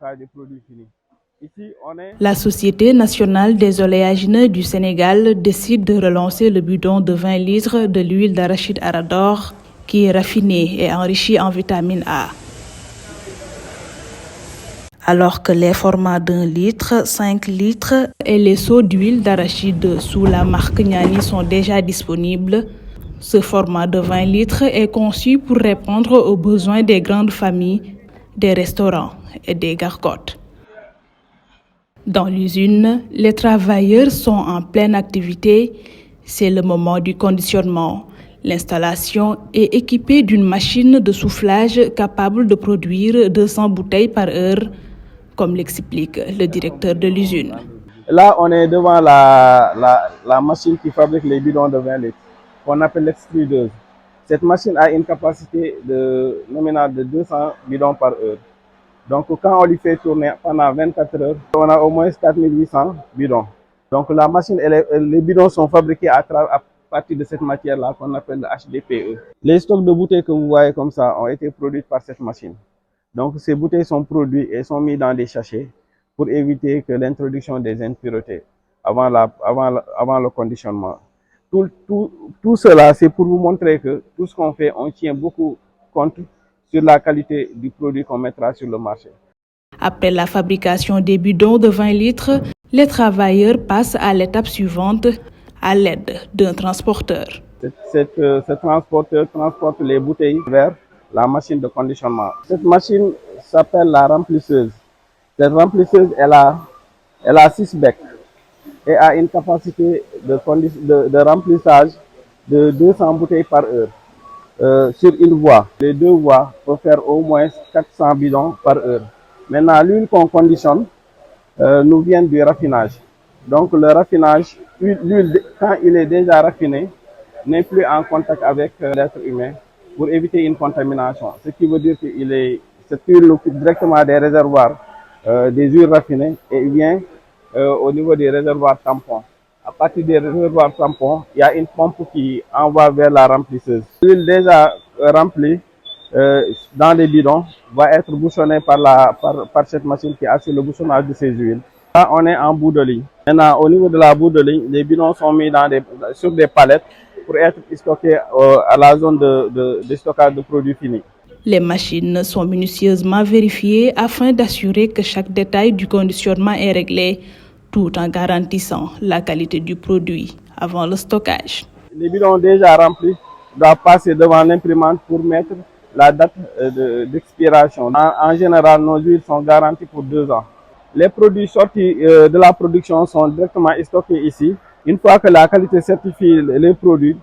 stockage des produits finis. Ici, La Société nationale des oléagineux du Sénégal décide de relancer le bidon de 20 litres de l'huile d'arachide Arador qui est raffinée et enrichie en vitamine A. Alors que les formats d'1 litre, 5 litres et les seaux d'huile d'arachide sous la marque Niani sont déjà disponibles, ce format de 20 litres est conçu pour répondre aux besoins des grandes familles, des restaurants et des gargotes. Dans l'usine, les travailleurs sont en pleine activité. C'est le moment du conditionnement. L'installation est équipée d'une machine de soufflage capable de produire 200 bouteilles par heure, comme l'explique le directeur de l'usine. Là, on est devant la machine qui fabrique les bidons de 20 litres, qu'on appelle l'extrudeuse. Cette machine a une capacité nominale de 200 bidons par heure. Donc, quand on lui fait tourner pendant 24 heures, on a au moins 4800 bidons. Donc, la machine, les bidons sont fabriqués à partir de cette matière-là qu'on appelle le HDPE. Les stocks de bouteilles que vous voyez comme ça ont été produits par cette machine. Donc, ces bouteilles sont produites et sont mises dans des sachets pour éviter que l'introduction des impuretés avant le conditionnement. Tout cela, c'est pour vous montrer que tout ce qu'on fait, on tient beaucoup compte sur la qualité du produit qu'on mettra sur le marché. Après la fabrication des bidons de 20 litres, les travailleurs passent à l'étape suivante à l'aide d'un transporteur. Ce transporteur transporte les bouteilles vers la machine de conditionnement. Cette machine s'appelle la remplisseuse. Cette remplisseuse, elle a 6 becs et a une capacité de remplissage de 200 bouteilles par heure sur une voie. Les 2 voies peuvent faire au moins 400 bidons par heure. Maintenant, l'huile qu'on conditionne nous vient du raffinage. Donc le raffinage, l'huile, quand il est déjà raffiné, n'est plus en contact avec l'être humain pour éviter une contamination. Ce qui veut dire que cette huile occupe directement des réservoirs des huiles raffinées et il vient au niveau des réservoirs tampons. À partir des réservoirs tampons, il y a une pompe qui envoie vers la remplisseuse. L'huile déjà remplie dans les bidons va être bouchonnée par cette machine qui assure le bouchonnage de ces huiles. Là, on est en bout de ligne. Maintenant, au niveau de la bout de ligne, les bidons sont mis sur des palettes pour être stockés à la zone de stockage de produits finis. Les machines sont minutieusement vérifiées afin d'assurer que chaque détail du conditionnement est réglé, tout en garantissant la qualité du produit avant le stockage. Les bidons déjà remplis doivent passer devant l'imprimante pour mettre la date d'expiration. En général, nos huiles sont garanties pour 2 ans. Les produits sortis de la production sont directement stockés ici. Une fois que la qualité certifie les produits,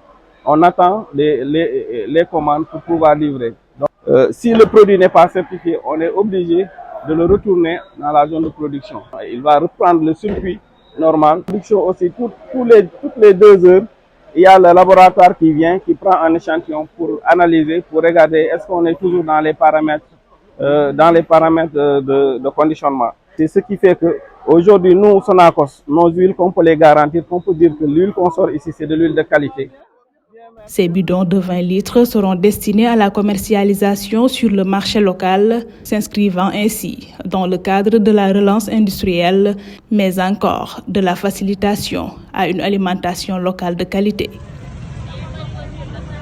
on attend les commandes pour pouvoir livrer. Donc, si le produit n'est pas certifié, on est obligé de le retourner dans la zone de production. Il va reprendre le circuit normal. Production aussi, toutes les 2 heures, il y a le laboratoire qui vient, qui prend un échantillon pour analyser, pour regarder est-ce qu'on est toujours dans les paramètres de conditionnement. C'est ce qui fait qu'aujourd'hui, nous, Sonacos, nos huiles, qu'on peut les garantir, qu'on peut dire que l'huile qu'on sort ici, c'est de l'huile de qualité. Ces bidons de 20 litres seront destinés à la commercialisation sur le marché local, s'inscrivant ainsi dans le cadre de la relance industrielle, mais encore de la facilitation à une alimentation locale de qualité.